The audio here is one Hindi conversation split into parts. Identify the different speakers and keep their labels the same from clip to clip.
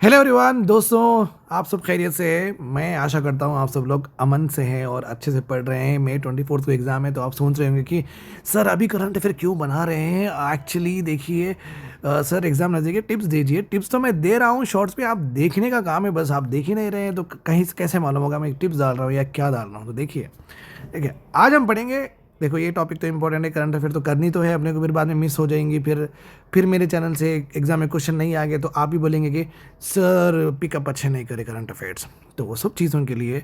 Speaker 1: हेलो एवरीवन दोस्तों, आप सब खैरियत से हैं। मैं आशा करता हूँ आप सब लोग अमन से हैं और अच्छे से पढ़ रहे हैं। मई 24 को एग्ज़ाम है तो आप सोच रहे होंगे कि सर अभी करंट अफेयर क्यों बना रहे हैं। एक्चुअली देखिए सर एग्ज़ाम नज़दीक है, टिप्स दीजिए। टिप्स तो मैं दे रहा हूँ शॉर्ट्स पे, आप देखने का काम है, बस आप देख ही नहीं रहे हैं तो कहीं से कैसे मालूम होगा मैं टिप्स डाल रहा हूँ या क्या डाल रहा हूँ। तो देखिए, ठीक है, आज हम पढ़ेंगे। देखो ये टॉपिक तो इंपॉर्टेंट है, करंट अफेयर तो करनी तो है अपने को, फिर बाद में मिस हो जाएंगी। फिर मेरे चैनल से एग्जाम में क्वेश्चन नहीं आ गए तो आप भी बोलेंगे कि सर पिकअप अच्छे नहीं करे करंट अफेयर्स। तो वो सब चीज़ों के लिए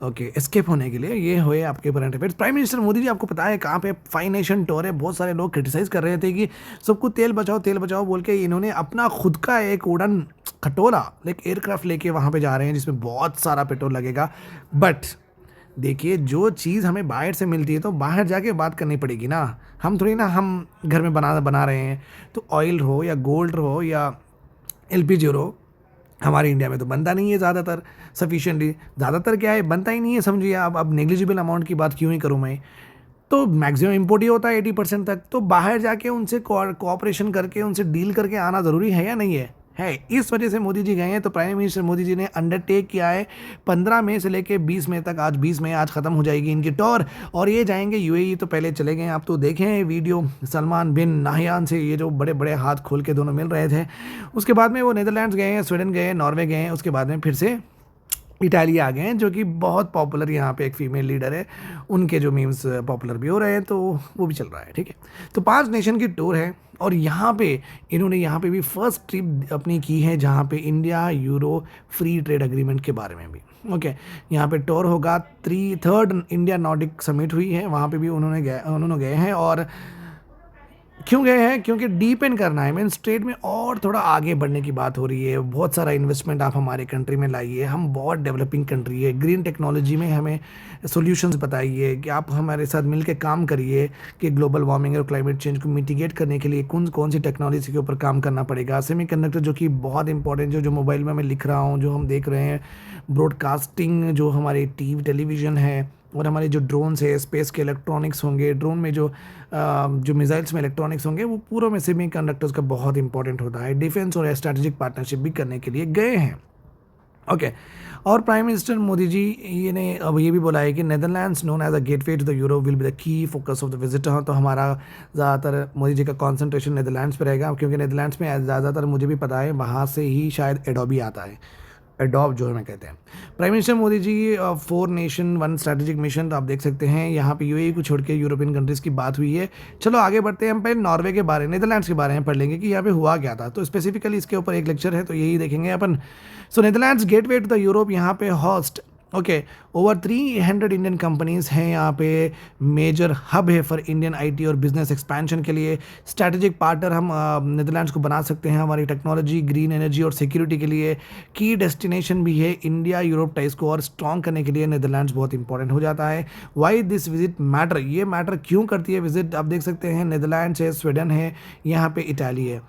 Speaker 1: ओके एस्केप होने के लिए ये हुए आपके current affairs. Prime minister Modi ji आपको पता है कहाँ पे फाइव नेशन टूर है। बहुत सारे लोग क्रिटिसाइज़ कर रहे थे कि सबको तेल बचाओ बोल के इन्होंने अपना खुद का एक उड़न खटोला लाइक एयरक्राफ्ट लेके वहाँ पे जा रहे हैं जिसमें बहुत सारा पेट्रोल लगेगा। बट देखिए, जो चीज़ हमें बाहर से मिलती है तो बाहर जाके बात करनी पड़ेगी ना। हम थोड़ी ना हम घर में बना बना रहे हैं। तो ऑयल हो या गोल्ड हो या एलपीजी हो, हमारे इंडिया में तो बनता नहीं है ज़्यादातर सफिशिएंटली। ज़्यादातर क्या है, बनता ही नहीं है, समझिए आप। अब नेग्लिजिबल अमाउंट की बात क्यों ही करूँ मैं। तो मैक्सिमम इंपोर्ट ही होता है 80% तक। तो बाहर जाके उनसे कोऑपरेशन करके उनसे डील करके आना ज़रूरी है या नहीं है। इस वजह से मोदी जी गए हैं। तो प्राइम मिनिस्टर मोदी जी ने अंडरटेक किया है 15 मई से लेके 20 मई तक। आज 20 मई, आज ख़त्म हो जाएगी इनकी टूर और ये जाएंगे यूएई। तो पहले चले गए, आप तो देखें वीडियो, सलमान बिन नाहियान से ये जो बड़े बड़े हाथ खोल के दोनों मिल रहे थे। उसके बाद में वो नीदरलैंड्स गए हैं, स्वीडन गए हैं, नॉर्वे गए हैं। उसके बाद में फिर से इटाली आ गए हैं, जो कि बहुत पॉपुलर यहाँ पे एक फीमेल लीडर है, उनके जो मीम्स पॉपुलर भी हो रहे हैं, तो वो भी चल रहा है। ठीक है, तो 5 नेशन की टूर है और यहाँ पे इन्होंने यहाँ पे भी फर्स्ट ट्रिप अपनी की है जहाँ पे India euro free trade agreement के बारे में भी ओके यहाँ पे टूर होगा। थर्ड इंडिया नॉर्डिक समिट हुई है, वहाँ पे भी उन्होंने गए हैं। और क्यों गए हैं? क्योंकि डीपेंड करना है, मीन स्टेट में और थोड़ा आगे बढ़ने की बात हो रही है। बहुत सारा इन्वेस्टमेंट आप हमारे कंट्री में लाइए, हम बहुत डेवलपिंग कंट्री है। ग्रीन टेक्नोलॉजी में हमें सॉल्यूशंस बताइए कि आप हमारे साथ मिलकर काम करिए कि ग्लोबल वार्मिंग और क्लाइमेट चेंज को मिटिगेट करने के लिए कौन कौन सी टेक्नोलॉजी के ऊपर काम करना पड़ेगा। सेमीकंडक्टर जो कि बहुत इंपॉर्टेंट, जो मोबाइल में मैं लिख रहा हूँ, जो हम देख रहे हैं, ब्रॉडकास्टिंग, जो हमारे टेलीविज़न है, और हमारे जो ड्रोन्स है, स्पेस के इलेक्ट्रॉनिक्स होंगे, ड्रोन में जो मिसाइल्स में इलेक्ट्रॉनिक्स होंगे, वो पूरों में सेमी कंडक्टर्स का बहुत इंपॉर्टेंट होता है। डिफेंस और स्ट्रैटेजिक पार्टनरशिप भी करने के लिए गए हैं। ओके और प्राइम मिनिस्टर मोदी जी ये ने अब ये भी बोला है कि Netherlands known as a gateway to the Europe will be the key focus of the visit. तो हमारा ज़्यादातर मोदी जी का कॉन्सेंट्रेशन नेदरलैंड्स पर रहेगा, क्योंकि नेदरलैंड्स में ज़्यादातर मुझे भी पता है वहाँ से ही शायद एडोबी आता है, एडॉप जो हमें कहते हैं। प्राइम मिनिस्टर मोदी जी 4 नेशन 1 स्ट्रैटेजिक मिशन, तो आप देख सकते हैं यहाँ पे यूएई को छोड़ के यूरोपियन कंट्रीज़ की बात हुई है। चलो आगे बढ़ते हैं, हम पहले नॉर्वे के बारे, नीदरलैंड्स के बारे में पढ़ लेंगे कि यहाँ पे हुआ क्या था। तो स्पेसिफिकली इसके ऊपर एक लेक्चर है, तो यही देखेंगे अपन। So Netherlands gateway to the Europe, यहाँ पे host okay over 300 Indian companies हैं यहाँ पे। मेजर हब है फॉर इंडियन आईटी और बिजनेस एक्सपेंशन के लिए। स्ट्रैटेजिक पार्टनर हम नीदरलैंड्स को बना सकते हैं हमारी टेक्नोलॉजी, ग्रीन एनर्जी और सिक्योरिटी के लिए। की डेस्टिनेशन भी है इंडिया यूरोप टाइज को और स्ट्रॉन्ग करने के लिए नीदरलैंड्स बहुत इंपॉर्टेंट हो जाता है। वाई दिस विजिट मैटर, ये मैटर क्यों करती है विजिट, आप देख सकते हैं नीदरलैंड्स है, स्वीडन है, यहाँ पे इटाली है।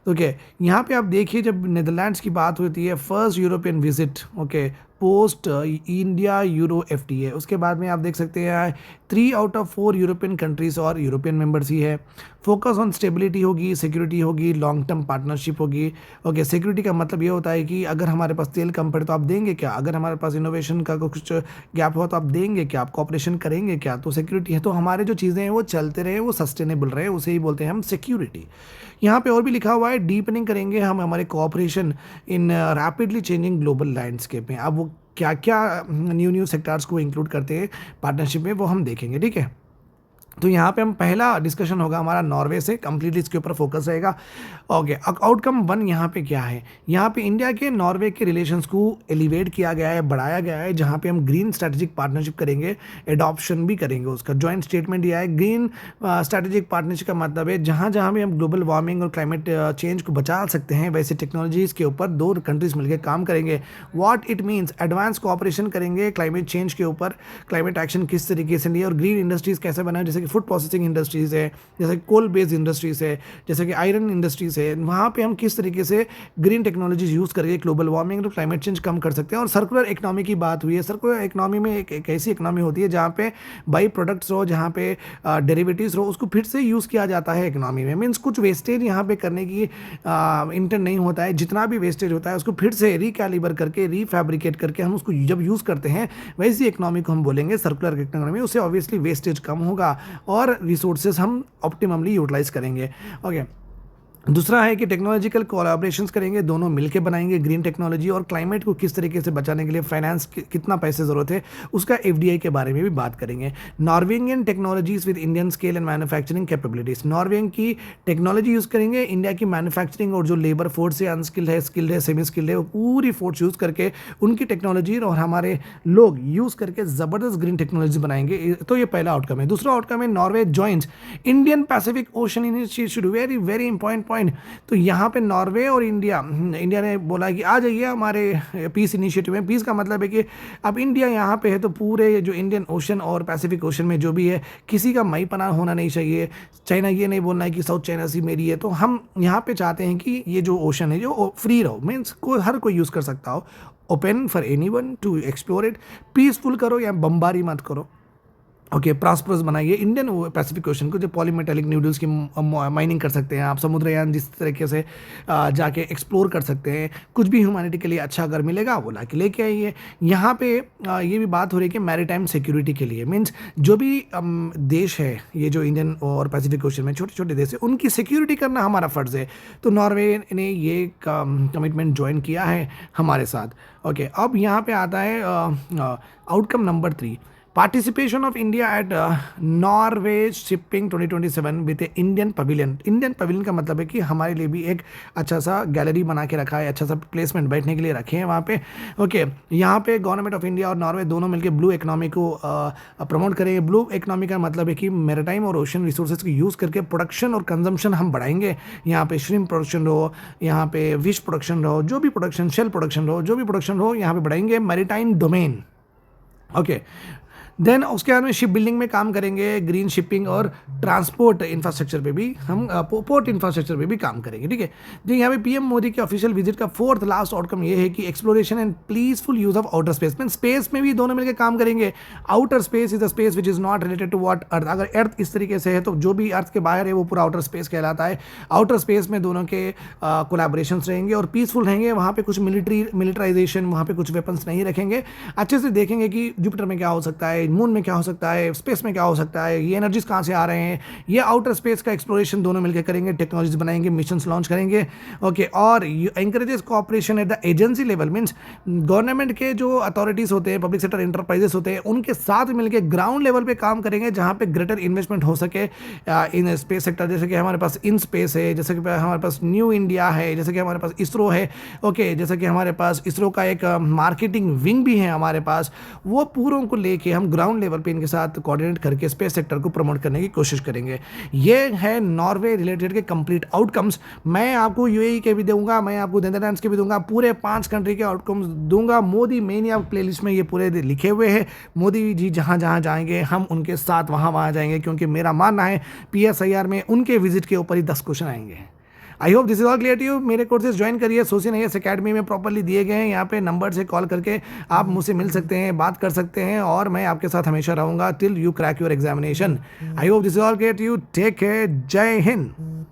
Speaker 1: ओके यहाँ पे आप देखिए, जब नीदरलैंड्स की बात होती है, first European visit okay post India euro FTA. उसके बाद में आप देख सकते हैं 3 आउट ऑफ 4 यूरोपियन कंट्रीज और यूरोपियन मेंबर्स ही है। फोकस ऑन स्टेबिलिटी होगी, सिक्योरिटी होगी, लॉन्ग टर्म पार्टनरशिप होगी। ओके सिक्योरिटी का मतलब ये होता है कि अगर हमारे पास तेल कम पड़े तो आप देंगे क्या, अगर हमारे पास इनोवेशन का कुछ गैप हो तो आप देंगे क्या, आप कॉपरेशन करेंगे क्या, तो सिक्योरिटी है। तो हमारे जो चीज़ें हैं वो चलते रहे, वो सस्टेनेबल रहे, उसे ही बोलते हैं हम सिक्योरिटी। यहाँ पे और भी लिखा हुआ है, डीपनिंग करेंगे हम हमारे कोऑपरेशन इन रैपिडली चेंजिंग ग्लोबल लैंडस्केप में। अब वो क्या क्या न्यू सेक्टर्स को इंक्लूड करते हैं पार्टनरशिप में, वो हम देखेंगे। ठीक है, तो यहाँ पे हम पहला डिस्कशन होगा हमारा नॉर्वे से, कंप्लीटली इसके ऊपर फोकस रहेगा। ओके आउटकम 1 यहाँ पे क्या है, यहाँ पे इंडिया के नॉर्वे के रिलेशंस को एलिवेट किया गया है, बढ़ाया गया है, जहाँ पे हम ग्रीन स्ट्रैटेजिक पार्टनरशिप करेंगे, एडॉप्शन भी करेंगे। उसका जॉइंट स्टेटमेंट दिया है। ग्रीन स्ट्रैटेजिक पार्टनरशिप का मतलब है जहाँ जहाँ भी हम ग्लोबल वार्मिंग और क्लाइमेट चेंज को बचा सकते हैं, वैसे टेक्नोलॉजीज़ के ऊपर 2 कंट्रीज मिलकर काम करेंगे। What it means, advance cooperation करेंगे क्लाइमेट चेंज के ऊपर, क्लाइमेट एक्शन किस तरीके से लिए और ग्रीन इंडस्ट्रीज़ कैसे बनाए, जैसे कि फूड प्रोसेसिंग इंडस्ट्रीज़ है, जैसे कोल बेस्ड इंडस्ट्रीज़ है, जैसे कि आयरन इंडस्ट्रीज़ है, वहाँ पे हम किस तरीके से ग्रीन टेक्नोलॉजीज़ यूज़ करके ग्लोबल वार्मिंग और क्लाइमेट चेंज कम कर सकते हैं। और सर्कुलर इकोनॉमी की बात हुई है। सर्कुलर इकोनॉमी में एक ऐसी इकोनॉमी होती है जहाँ पे बाई प्रोडक्ट्स हो, जहाँ पे डेरिवेटिव्स हो, उसको फिर से यूज़ किया जाता है इकोनॉमी में। मीन्स कुछ वेस्टेज यहाँ पे करने की इंटेंट नहीं होता है। जितना भी वेस्टेज होता है उसको फिर से रिकैलिबर करके, रीफैब्रिकेट करके हम उसको जब यूज़ करते हैं, वैसी इकोनॉमी को हम बोलेंगे सर्कुलर इकोनॉमी। उससे ऑब्वियसली वेस्टेज कम होगा और रिसोर्सेज हम ऑप्टिममली यूटिलाइज करेंगे। ओके, दूसरा है कि टेक्नोलॉजिकल कोलैबोरेशंस करेंगे, दोनों मिलकर बनाएंगे ग्रीन टेक्नोलॉजी। और क्लाइमेट को किस तरीके से बचाने के लिए फाइनेंस कितना पैसे ज़रूरत है, उसका एफडीआई के बारे में भी बात करेंगे। Norwegian technologies with Indian scale and manufacturing capabilities, Norway की टेक्नोलॉजी यूज़ करेंगे, इंडिया की मैन्युफैक्चरिंग और जो लेबर फोर्स है, अनस्किल्ड है, स्किल्ड है, सेमी स्किल्ड है, वो पूरी फोर्स यूज़ करके उनकी टेक्नोलॉजी और हमारे लोग यूज़ करके ज़बरदस्त ग्रीन टेक्नोलॉजी बनाएंगे। तो ये पहला आउटकम है। दूसरा आउटकम है Norway joins Indian Pacific ocean initiative, very very important point. तो यहाँ पे नॉर्वे और इंडिया ने बोला कि आ जाइए हमारे पीस इनिशिएटिव में। पीस का मतलब है कि अब इंडिया यहाँ पे है तो पूरे जो इंडियन ओशन और पैसिफिक ओशन में जो भी है, किसी का मईपना होना नहीं चाहिए। चाइना ये नहीं बोलना है कि साउथ चाइना सी मेरी है। तो हम यहाँ पे चाहते हैं कि ये जो ओशन है जो फ्री रहो, मीन्स हर कोई यूज़ कर सकता हो, open for anyone to explore it, peaceful करो या बमबारी मत करो। ओके, प्रॉस्परस बनाइए इंडियन पैसिफिक ओशन को, जो पॉलीमेटेलिक न्यूडल्स की माइनिंग कर सकते हैं आप, समुद्रयान जिस तरीके से जाके एक्सप्लोर कर सकते हैं, कुछ भी ह्यूमैनिटी के लिए अच्छा अगर मिलेगा वो ला के लेके आइए। यहाँ पे ये भी बात हो रही है कि मैरीटाइम सिक्योरिटी के लिए, मीन्स जो भी देश है ये जो इंडियन और पैसिफिक ओशन में छोटे छोटे देश है, उनकी सिक्योरिटी करना हमारा फ़र्ज़ है। तो नॉर्वे ने ये कमिटमेंट ज्वाइन किया है हमारे साथ। ओके, अब यहाँ पे आता है outcome number 3, participation of India at Norway shipping 2027 with Indian pavilion. Indian pavilion का मतलब है कि हमारे लिए भी एक अच्छा सा गैलरी बना के रखा है, अच्छा सा प्लेसमेंट बैठने के लिए रखे हैं वहाँ पे। ओके, यहाँ पे गवर्नमेंट ऑफ इंडिया और नॉर्वे दोनों मिलकर ब्लू इकोनॉमी को प्रमोट करेंगे। ब्लू इकोनॉमी का मतलब है कि मैरीटाइम और ओशन रिसोर्सेज को यूज़ करके प्रोडक्शन और कंजम्पशन हम बढ़ाएंगे। यहाँ पे श्रिम्प प्रोडक्शन रहो, यहाँ पे फिश प्रोडक्शन रहो, जो भी प्रोडक्शन, शेल प्रोडक्शन रहो, जो भी प्रोडक्शन रहो, यहाँ पे बढ़ाएंगे मैरीटाइम डोमेन। ओके, देन उसके बाद में शिप बिल्डिंग में काम करेंगे, ग्रीन शिपिंग और ट्रांसपोर्ट इंफ्रास्ट्रक्चर पे भी हम, पोर्ट इंफ्रास्ट्रक्चर पे भी काम करेंगे। ठीक है जी। यहाँ पे पीएम मोदी के ऑफिशियल विजिट का फोर्थ लास्ट आउटकम ये है कि exploration and peaceful use of outer space. Mean space में भी दोनों मिलकर काम करेंगे। Outer space is the space which is not related to what earth. अगर अर्थ इस तरीके से है तो जो भी अर्थ के बाहर है वो पूरा आउटर स्पेस कहलाता है। आउटर स्पेस में दोनों के कोलैबोरेशंस रहेंगे और पीसफुल रहेंगे। वहाँ पे कुछ मिलिटराइजेशन, वहाँ पे कुछ वेपन्स नहीं रखेंगे। अच्छे से देखेंगे कि जुपिटर में क्या हो सकता है, मून में क्या हो सकता है, स्पेस में क्या हो सकता है, ये एनर्जीज कहाँ से आ रहे हैं। ये आउटर स्पेस का एक्सप्लोरेशन दोनों मिलकर करेंगे, टेक्नोलॉजीज बनाएंगे, मिशंस लॉन्च करेंगे। ओके, और encourages cooperation at the agency level. Means government के जो अथॉरिटीज होते हैं, पब्लिक सेक्टर इंटरप्राइजेस होते हैं, उनके साथ मिलकर ग्राउंड लेवल पे काम करेंगे जहाँ पे ग्रेटर इन्वेस्टमेंट हो सके इन स्पेस सेक्टर। जैसे कि हमारे पास इन स्पेस है, जैसे कि हमारे पास न्यू इंडिया है, जैसे कि हमारे पास इसरो है। ओके, जैसे कि हमारे पास इसरो का एक मार्केटिंग विंग भी है हमारे पास। वो पूरों को लेके हम ग्राउंड लेवल पे इनके साथ कोऑर्डिनेट करके स्पेस सेक्टर को प्रमोट करने की कोशिश करेंगे। ये है नॉर्वे रिलेटेड के कंप्लीट आउटकम्स। मैं आपको यूएई के भी दूंगा, मैं आपको नेदरलैंड्स के भी दूंगा, पूरे 5 कंट्री के आउटकम्स दूंगा। मोदी मेनिया प्लेलिस्ट में ये पूरे लिखे हुए हैं। मोदी जी जहाँ जहाँ जाएंगे हम उनके साथ वहाँ जाएंगे, क्योंकि मेरा मानना है PSIR में उनके विजिट के ऊपर ही 10 क्वेश्चन आएंगे। I hope this is all clear to you. मेरे कोर्सेज ज्वाइन करिए, सोचिए नहीं, अकेडमी में प्रॉपरली दिए गए हैं। यहाँ पे नंबर से कॉल करके आप मुझसे मिल सकते हैं, बात कर सकते हैं, और मैं आपके साथ हमेशा रहूँगा till you crack your examination. I hope this is all clear to you. Take care, जय हिंद।